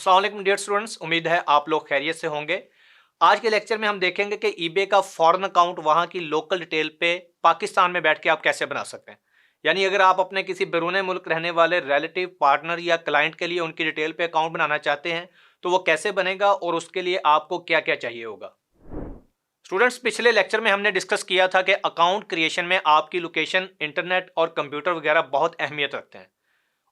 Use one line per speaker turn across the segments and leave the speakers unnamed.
अस्सलाम वालेकुम dear students, उम्मीद है आप लोग खैरियत से होंगे। आज के लेक्चर में हम देखेंगे कि ईबे का फॉरेन अकाउंट वहां की लोकल डिटेल पे पाकिस्तान में बैठ के आप कैसे बना सकते हैं। यानी अगर आप अपने किसी बैरून मुल्क रहने वाले रिलेटिव, पार्टनर या क्लाइंट के लिए उनकी डिटेल पे अकाउंट बनाना चाहते हैं तो वो कैसे बनेगा और उसके लिए आपको क्या क्या चाहिए होगा। स्टूडेंट्स, पिछले लेक्चर में हमने डिस्कस किया था कि अकाउंट क्रिएशन में आपकी लोकेशन, इंटरनेट और कंप्यूटर वगैरह बहुत अहमियत रखते हैं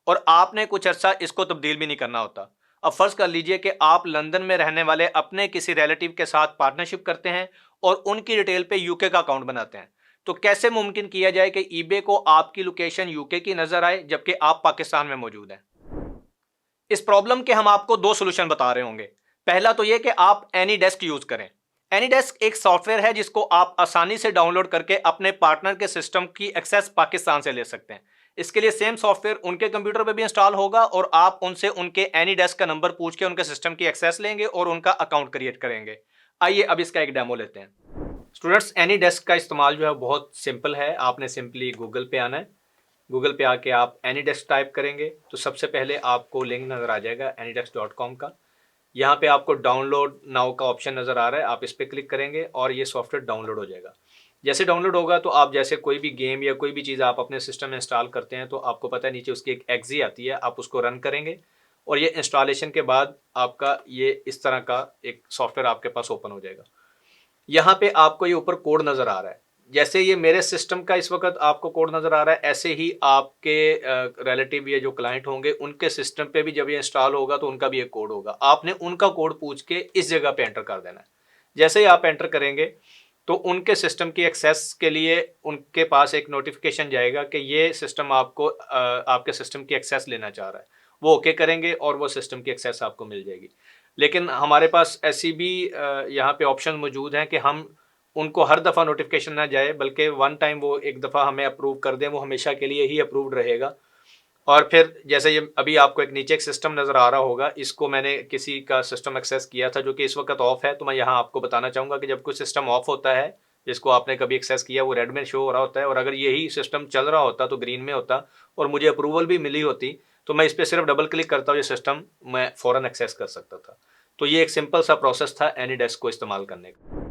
और आपने कुछ अर्सा इसको तब्दील भी नहीं करना होता। अब फर्ज कर लीजिए कि आप लंदन में रहने वाले अपने किसी रिलेटिव के साथ पार्टनरशिप करते हैं और उनकी डिटेल पे यूके का अकाउंट बनाते हैं। तो कैसे मुमकिन किया जाए कि ईबे को आपकी लोकेशन यूके की नजर आए जबकि आप पाकिस्तान में मौजूद हैं। इस प्रॉब्लम के हम आपको दो सोल्यूशन बता रहे होंगे। पहला तो यह कि आप एनी डेस्क यूज करें। एनी डेस्क एक सॉफ्टवेयर है जिसको आप आसानी से डाउनलोड करके अपने पार्टनर के सिस्टम की एक्सेस पाकिस्तान से ले सकते हैं। इसके लिए सेम सॉफ्टवेयर उनके कंप्यूटर पर भी इंस्टॉल होगा और आप उनसे उनके एनी डेस्क का नंबर पूछ के उनके सिस्टम की एक्सेस लेंगे और उनका अकाउंट क्रिएट करेंगे। आइए अब इसका एक डेमो लेते हैं। स्टूडेंट्स, एनी डेस्क का इस्तेमाल जो है बहुत सिंपल है। आपने सिंपली गूगल पे आना है। गूगल पे आके आप एनी डेस्क टाइप करेंगे तो सबसे पहले आपको लिंक नज़र आ जाएगा anydesk.com का। यहाँ पे आपको डाउनलोड नाउ का ऑप्शन नज़र आ रहा है, आप इस पर क्लिक करेंगे और ये सॉफ्टवेयर डाउनलोड हो जाएगा। जैसे डाउनलोड होगा तो आप जैसे कोई भी गेम या कोई भी चीज़ आप अपने सिस्टम में इंस्टॉल करते हैं तो आपको पता है नीचे उसकी एक एक्जी आती है, आप उसको रन करेंगे और ये इंस्टॉलेशन के बाद आपका ये इस तरह का एक सॉफ्टवेयर आपके पास ओपन हो जाएगा। यहाँ पे आपको ये ऊपर कोड नज़र आ रहा है। जैसे ये मेरे सिस्टम का इस वक्त आपको कोड नज़र आ रहा है, ऐसे ही आपके रिलेटिव या जो क्लाइंट होंगे उनके सिस्टम पे भी जब ये इंस्टॉल होगा तो उनका भी एक कोड होगा। आपने उनका कोड पूछ के इस जगह पे एंटर कर देना है। जैसे ही आप एंटर करेंगे तो उनके सिस्टम की एक्सेस के लिए उनके पास एक नोटिफिकेशन जाएगा कि ये सिस्टम आपको आपके सिस्टम की एक्सेस लेना चाह रहा है। वो ओके करेंगे और वो सिस्टम की एक्सेस आपको मिल जाएगी। लेकिन हमारे पास ऐसी भी यहाँ पे ऑप्शन मौजूद हैं कि हम उनको हर दफ़ा नोटिफिकेशन ना जाए बल्कि वन टाइम वो एक दफ़ा हमें अप्रूव कर दें, वो हमेशा के लिए ही अप्रूव्ड रहेगा। और फिर जैसे ये अभी आपको एक नीचे एक सिस्टम नज़र आ रहा होगा, इसको मैंने किसी का सिस्टम एक्सेस किया था जो कि इस वक्त ऑफ है। तो मैं यहाँ आपको बताना चाहूँगा कि जब कोई सिस्टम ऑफ होता है जिसको आपने कभी एक्सेस किया वो रेड में शो हो रहा होता है, और अगर यही सिस्टम चल रहा होता तो ग्रीन में होता और मुझे अप्रूवल भी मिली होती तो मैं इस पर सिर्फ डबल क्लिक करता हूँ, ये सिस्टम मैं फ़ौरन एक्सेस कर सकता था। तो ये एक सिंपल सा प्रोसेस था एनी डेस्क को इस्तेमाल करने का।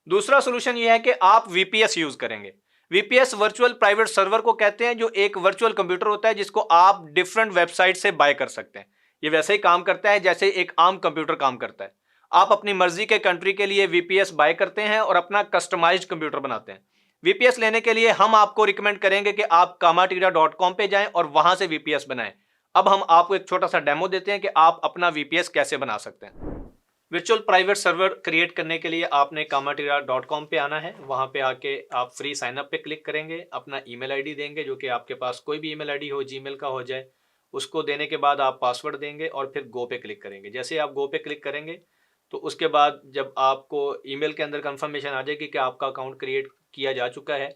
दूसरा सोल्यूशन ये है कि आप वीपीएस यूज करेंगे। वीपीएस वर्चुअल प्राइवेट सर्वर को कहते हैं, जो एक वर्चुअल कंप्यूटर होता है जिसको आप डिफरेंट वेबसाइट से बाय कर सकते हैं। ये वैसे ही काम करता है जैसे एक आम कंप्यूटर काम करता है। आप अपनी मर्जी के कंट्री के लिए वीपीएस बाय करते हैं और अपना कस्टमाइज्ड कंप्यूटर बनाते हैं। वीपीएस लेने के लिए हम आपको रिकमेंड करेंगे कि आप kamatira.com पे जाएं और वहां से वीपीएस बनाएं। अब हम आपको एक छोटा सा डेमो देते हैं कि आप अपना वीपीएस कैसे बना सकते हैं। वर्चुअल प्राइवेट सर्वर क्रिएट करने के लिए आपने kamatira.com पे आना है। वहाँ पे आके आप फ्री साइनअप पे क्लिक करेंगे, अपना ईमेल आईडी देंगे जो कि आपके पास कोई भी ईमेल आईडी हो, जीमेल का हो जाए। उसको देने के बाद आप पासवर्ड देंगे और फिर गो पे क्लिक करेंगे। जैसे आप गो पे क्लिक करेंगे तो उसके बाद जब आपको ईमेल के अंदर कंफर्मेशन आ जाएगी कि आपका अकाउंट क्रिएट किया जा चुका है,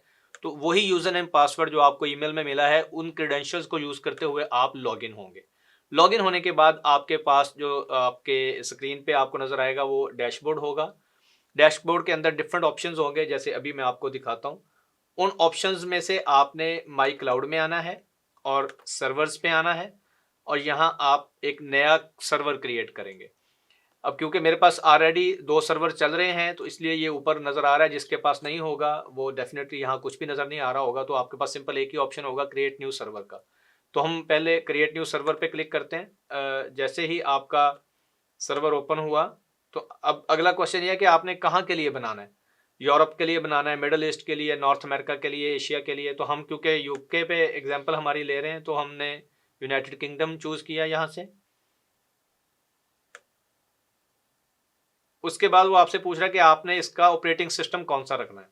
तो वही यूज़र नेम पासवर्ड जो आपको ईमेल में मिला है उन क्रेडेंशियल्स को यूज़ करते हुए आप लॉगिन होंगे। लॉगिन होने के बाद आपके पास जो आपके स्क्रीन पे आपको नज़र आएगा वो डैशबोर्ड होगा। डैशबोर्ड के अंदर डिफरेंट ऑप्शंस होंगे, जैसे अभी मैं आपको दिखाता हूँ। उन ऑप्शंस में से आपने माई क्लाउड में आना है और सर्वर्स पे आना है और यहाँ आप एक नया सर्वर क्रिएट करेंगे। अब क्योंकि मेरे पास ऑलरेडी दो सर्वर चल रहे हैं तो इसलिए ये ऊपर नज़र आ रहा है। जिसके पास नहीं होगा वो डेफिनेटली यहाँ कुछ भी नज़र नहीं आ रहा होगा, तो आपके पास सिंपल एक ही ऑप्शन होगा, क्रिएट न्यू सर्वर का। तो हम पहले क्रिएट न्यू सर्वर पे क्लिक करते हैं। जैसे ही आपका सर्वर ओपन हुआ तो अब अगला क्वेश्चन ये है कि आपने कहाँ के लिए बनाना है। यूरोप के लिए बनाना है, मिडल ईस्ट के लिए, नॉर्थ अमेरिका के लिए, एशिया के लिए। तो हम क्योंकि यूके पे एग्जाम्पल हमारी ले रहे हैं तो हमने यूनाइटेड किंगडम चूज़ किया यहाँ से। उसके बाद वो आपसे पूछ रहा है कि आपने इसका ऑपरेटिंग सिस्टम कौन सा रखना है।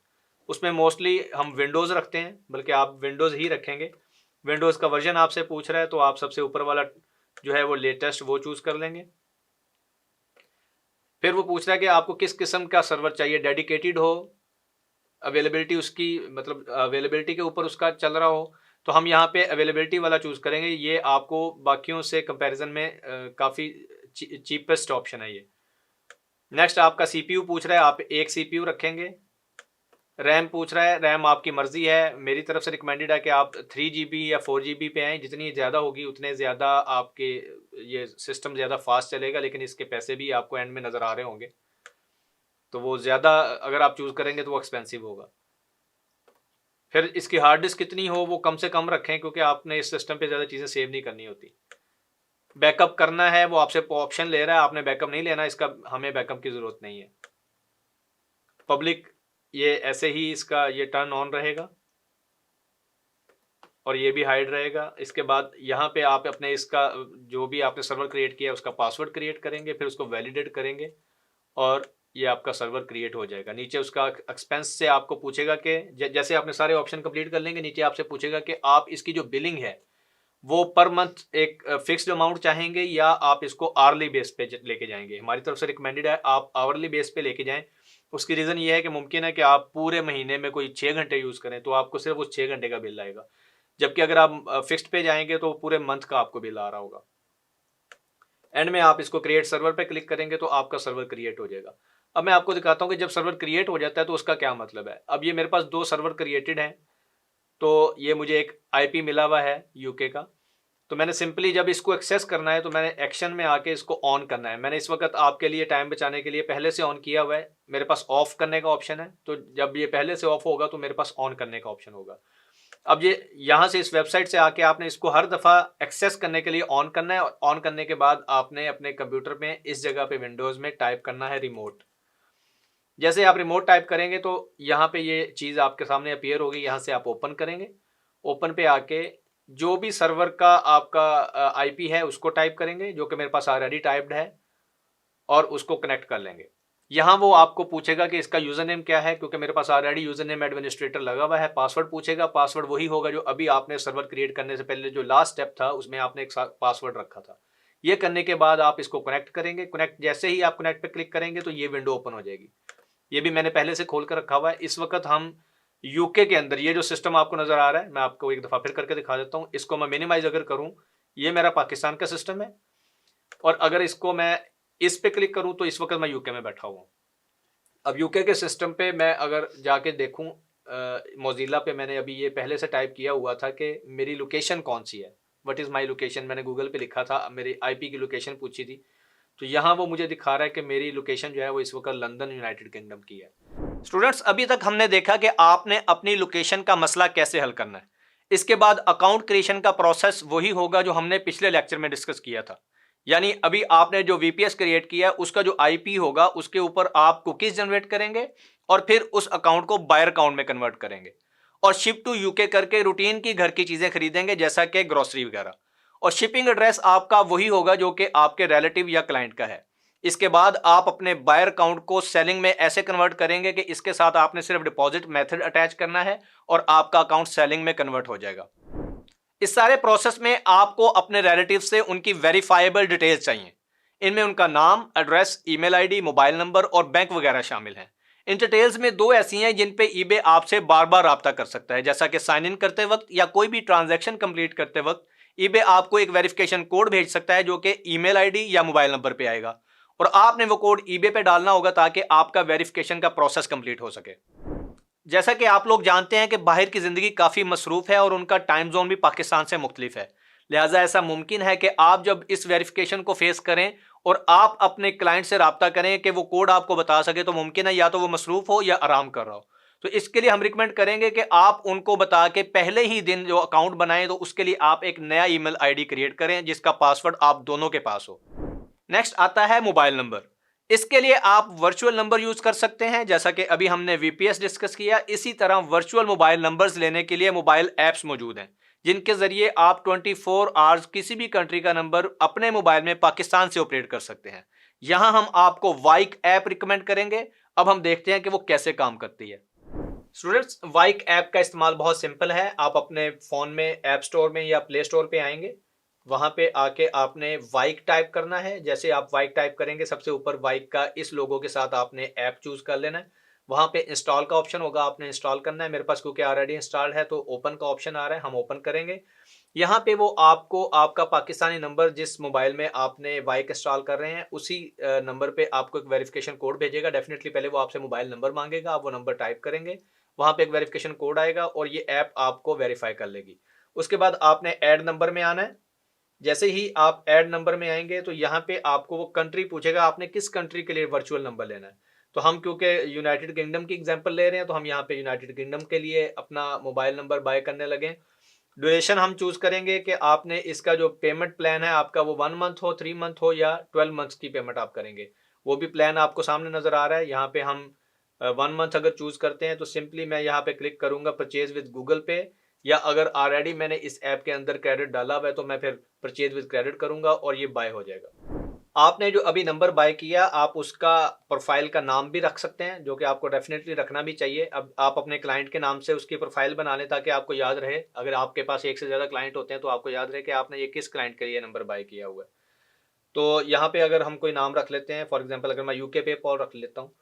उसमें मोस्टली हम विंडोज़ रखते हैं, बल्कि आप विंडोज़ ही रखेंगे। विंडोज़ का वर्जन आपसे पूछ रहा है तो आप सबसे ऊपर वाला जो है वो लेटेस्ट वो चूज़ कर लेंगे। फिर वो पूछ रहा है कि आपको किस किस्म का सर्वर चाहिए, डेडिकेटेड हो, अवेलेबिलिटी उसकी मतलब अवेलेबिलिटी के ऊपर उसका चल रहा हो। तो हम यहाँ पे अवेलेबिलिटी वाला चूज़ करेंगे। ये आपको बाकियों से कंपैरिजन में काफ़ी चीपेस्ट ऑप्शन है ये। नेक्स्ट आपका सीपीयू पूछ रहा है, आप एक सीपीयू रखेंगे। रैम पूछ रहा है, रैम आपकी मर्जी है, मेरी तरफ से रिकमेंडेड है कि आप 3 GB या 4 GB पे आएँ, जितनी ज़्यादा होगी उतने ज़्यादा आपके ये सिस्टम ज़्यादा फास्ट चलेगा, लेकिन इसके पैसे भी आपको एंड में नज़र आ रहे होंगे, तो वो ज़्यादा अगर आप चूज़ करेंगे तो वो एक्सपेंसिव होगा। फिर इसकी हार्ड डिस्क कितनी हो वो कम से कम रखें, क्योंकि आपने इस सिस्टम पे ज़्यादा चीज़ें सेव नहीं करनी होती। बैकअप करना है वो आपसे ऑप्शन ले रहा है, आपने बैकअप नहीं लेना, इसका हमें बैकअप की ज़रूरत नहीं है। पब्लिक ये ऐसे ही इसका ये टर्न ऑन रहेगा और ये भी हाइड रहेगा। इसके बाद यहाँ पे आप अपने इसका जो भी आपने सर्वर क्रिएट किया है उसका पासवर्ड क्रिएट करेंगे, फिर उसको वैलिडेट करेंगे और ये आपका सर्वर क्रिएट हो जाएगा। नीचे उसका एक्सपेंस से आपको पूछेगा कि जैसे आपने सारे ऑप्शन कंप्लीट कर लेंगे, नीचे आपसे पूछेगा कि आप इसकी जो बिलिंग है वो पर मंथ एक फिक्स्ड अमाउंट चाहेंगे या आप इसको आवरली बेस पे लेके जाएंगे। हमारी तरफ से रिकमेंडेड है आप आवरली बेस पे लेके जाएं। उसकी रीज़न ये है कि मुमकिन है कि आप पूरे महीने में कोई 6 घंटे यूज़ करें तो आपको सिर्फ उस 6 घंटे का बिल आएगा, जबकि अगर आप फिक्स्ड पे जाएंगे तो पूरे मंथ का आपको बिल आ रहा होगा। एंड में आप इसको क्रिएट सर्वर पे क्लिक करेंगे तो आपका सर्वर क्रिएट हो जाएगा। अब मैं आपको दिखाता हूँ कि जब सर्वर क्रिएट हो जाता है तो उसका क्या मतलब है। अब ये मेरे पास 2 सर्वर क्रिएटेड हैं, तो ये मुझे एक IP मिला हुआ है यूके का। तो मैंने सिंपली जब इसको एक्सेस करना है तो मैंने एक्शन में आके इसको ऑन करना है। मैंने इस वक्त आपके लिए टाइम बचाने के लिए पहले से ऑन किया हुआ है। मेरे पास ऑफ करने का ऑप्शन है, तो जब ये पहले से ऑफ होगा तो मेरे पास ऑन करने का ऑप्शन होगा। अब ये यहाँ से इस वेबसाइट से आके आपने इसको हर दफ़ा एक्सेस करने के लिए ऑन करना है, और ऑन करने के बाद आपने अपने कंप्यूटर में इस जगह पे विंडोज़ में टाइप करना है रिमोट। जैसे आप रिमोट टाइप करेंगे तो यहाँ पे ये चीज़ आपके सामने अपीयर होगी। यहाँ से आप ओपन करेंगे, ओपन पे आके जो भी सर्वर का आपका IP है उसको टाइप करेंगे, जो कि मेरे पास ऑलरेडी टाइप्ड है, और उसको कनेक्ट कर लेंगे। यहाँ वो आपको पूछेगा कि इसका यूज़र नेम क्या है, क्योंकि मेरे पास ऑलरेडी यूज़र नेम एडमिनिस्ट्रेटर लगा हुआ है। पासवर्ड पूछेगा, पासवर्ड वही होगा जो अभी आपने सर्वर क्रिएट करने से पहले जो लास्ट स्टेप था उसमें आपने एक पासवर्ड रखा था। ये करने के बाद आप इसको कनेक्ट करेंगे। कनेक्ट जैसे ही आप कनेक्ट पे क्लिक करेंगे तो ये विंडो ओपन हो जाएगी। ये भी मैंने पहले से खोल कर रखा हुआ है। इस वक्त हम यूके के अंदर ये जो सिस्टम आपको नज़र आ रहा है, मैं आपको एक दफ़ा फिर करके दिखा देता हूँ। इसको मैं मिनिमाइज अगर करूँ, ये मेरा पाकिस्तान का सिस्टम है, और अगर इसको मैं इस पे क्लिक करूँ तो इस वक्त मैं यूके में बैठा हुआ हूँ। अब यूके के सिस्टम पे मैं अगर जाके देखूँ, मोजिला पे मैंने अभी ये पहले से टाइप किया हुआ था कि मेरी लोकेशन कौन सी है, व्हाट इज़ माई लोकेशन। मैंने गूगल पे लिखा था, मेरी IP की लोकेशन पूछी थी, तो यहाँ वो मुझे दिखा रहा है कि मेरी लोकेशन जो है वो इस वक्त लंदन यूनाइटेड किंगडम की है। स्टूडेंट्स, अभी तक हमने देखा कि आपने अपनी लोकेशन का मसला कैसे हल करना है। इसके बाद अकाउंट क्रिएशन का प्रोसेस वही होगा जो हमने पिछले लेक्चर में डिस्कस किया था। यानी अभी आपने जो VPS क्रिएट किया है उसका जो IP होगा उसके ऊपर आप कुकीज जनरेट करेंगे और फिर उस अकाउंट को बायर अकाउंट में कन्वर्ट करेंगे और शिप टू यूके करके रूटीन की घर की चीजें खरीदेंगे, जैसा कि ग्रोसरी वगैरह। और शिपिंग एड्रेस आपका वही होगा जो कि आपके रिलेटिव या क्लाइंट का है। इसके बाद आप अपने बायर अकाउंट को सेलिंग में ऐसे कन्वर्ट करेंगे कि इसके साथ आपने सिर्फ डिपॉजिट मेथड अटैच करना है और आपका अकाउंट सेलिंग में कन्वर्ट हो जाएगा। इस सारे प्रोसेस में आपको अपने रिलेटिव से उनकी वेरीफाइबल डिटेल्स चाहिए। इनमें उनका नाम, address, email ID, mobile number और बैंक वगैरह शामिल हैं। इन डिटेल्स में 2 ऐसी हैं जिन पे eBay आपसे बार बार राब्ता कर सकता है, जैसा कि साइन इन करते वक्त या कोई भी ट्रांजैक्शन कंप्लीट करते वक्त eBay आपको एक वेरिफिकेशन कोड भेज सकता है जो कि ईमेल ID या मोबाइल नंबर पे आएगा, और आपने वो कोड eBay पे डालना होगा ताकि आपका वेरिफिकेशन का प्रोसेस कंप्लीट हो सके। जैसा कि आप लोग जानते हैं कि बाहर की ज़िंदगी काफ़ी मसरूफ़ है और उनका टाइम जोन भी पाकिस्तान से मुख्तलिफ है। लिहाजा ऐसा मुमकिन है कि आप जब इस वेरिफिकेशन को फेस करें और आप अपने क्लाइंट से रब्ता करें कि वो कोड आपको बता सके, तो मुमकिन है या तो वो मसरूफ़ हो या आराम कर रहा हो। तो इसके लिए हम रिकमेंड करेंगे कि आप उनको बता के पहले ही दिन जो अकाउंट बनाएं, तो उसके लिए आप एक नया ईमेल ID क्रिएट करें जिसका पासवर्ड आप दोनों के पास हो। नेक्स्ट आता है मोबाइल नंबर। इसके लिए आप वर्चुअल नंबर यूज कर सकते हैं, जैसा कि अभी हमने VPS डिस्कस किया। इसी तरह वर्चुअल मोबाइल नंबर्स लेने के लिए मोबाइल ऐप्स मौजूद हैं जिनके जरिए आप 24 आवर्स किसी भी कंट्री का नंबर अपने मोबाइल में पाकिस्तान से ऑपरेट कर सकते हैं। यहां हम आपको वाइक ऐप रिकमेंड करेंगे। अब हम देखते हैं कि वो कैसे काम करती है। स्टूडेंट्स, वाइक ऐप का इस्तेमाल बहुत सिंपल है। आप अपने फ़ोन में ऐप स्टोर में या प्ले स्टोर पे आएंगे, वहां पे आके आपने वाइक टाइप करना है। जैसे आप वाइक टाइप करेंगे, सबसे ऊपर वाइक का इस लोगो के साथ आपने ऐप चूज कर लेना है। वहां पे इंस्टॉल का ऑप्शन होगा, आपने इंस्टॉल करना है। मेरे पास क्योंकि ऑलरेडी इंस्टॉल्ड है तो ओपन का ऑप्शन आ रहा है, हम ओपन करेंगे। यहाँ पे वो आपको आपका पाकिस्तानी नंबर जिस मोबाइल में आपने वाइक इंस्टॉल कर रहे हैं उसी नंबर पे आपको एक वेरिफिकेशन कोड भेजेगा। डेफिनेटली पहले वो आपसे मोबाइल नंबर मांगेगा, आप वो नंबर टाइप करेंगे। वहां पे एक वेरिफिकेशन कोड आएगा और ये ऐप आपको वेरीफाई कर लेगी। उसके बाद आपने ऐड नंबर में आना है। जैसे ही आप ऐड नंबर में आएंगे तो यहाँ पे आपको वो कंट्री पूछेगा, आपने किस कंट्री के लिए वर्चुअल नंबर लेना है। तो हम क्योंकि यूनाइटेड किंगडम की एग्जांपल ले रहे हैं तो हम यहाँ पे यूनाइटेड किंगडम के लिए अपना मोबाइल नंबर बाय करने लगे। ड्यूरेशन हम चूज करेंगे कि आपने इसका जो पेमेंट प्लान है आपका वो 1 मंथ हो, 3 मंथ हो या 12 मंथ्स की पेमेंट आप करेंगे, वो भी प्लान आपको सामने नजर आ रहा है। यहाँ पे हम 1 मंथ अगर चूज करते हैं तो सिंपली मैं यहाँ पे क्लिक करूंगा परचेज विद गूगल पे, या अगर ऑलरेडी मैंने इस ऐप के अंदर क्रेडिट डाला हुआ है तो मैं फिर परचेज विद क्रेडिट करूंगा और ये बाय हो जाएगा। आपने जो अभी नंबर बाय किया आप उसका प्रोफाइल का नाम भी रख सकते हैं, जो कि आपको डेफिनेटली रखना भी चाहिए। अब आप अपने क्लाइंट के नाम से उसकी प्रोफाइल बना लें ताकि आपको याद रहे, अगर आपके पास एक से ज़्यादा क्लाइंट होते हैं तो आपको याद रहे कि आपने ये किस क्लाइंट के लिए नंबर बाय किया हुआ है। तो यहाँ पे अगर हम कोई नाम रख लेते हैं, फॉर एग्जाम्पल अगर मैं यूके पे पॉल रख लेता हूँ,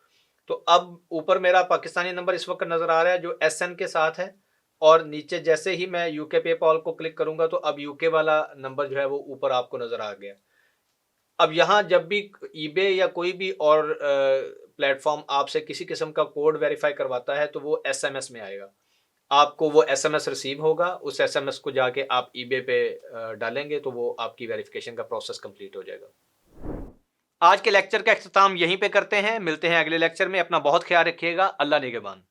तो अब ऊपर मेरा पाकिस्तानी नंबर इस वक्त नज़र आ रहा है जो SN के साथ है, और नीचे जैसे ही मैं यूके पे पॉल को क्लिक करूंगा तो अब यूके वाला नंबर जो है वो ऊपर आपको नज़र आ गया। अब यहाँ जब भी ईबे या कोई भी और प्लेटफॉर्म आपसे किसी किस्म का कोड वेरीफाई करवाता है तो वो SMS में आएगा, आपको वो SMS रिसीव होगा, उस SMS को जाके आप ईबे पे डालेंगे तो वो आपकी वेरिफिकेशन का प्रोसेस कंप्लीट हो जाएगा। आज के लेक्चर का इख्तिताम यहीं पे करते हैं, मिलते हैं अगले लेक्चर में। अपना बहुत ख्याल रखिएगा। अल्लाह निगहबान।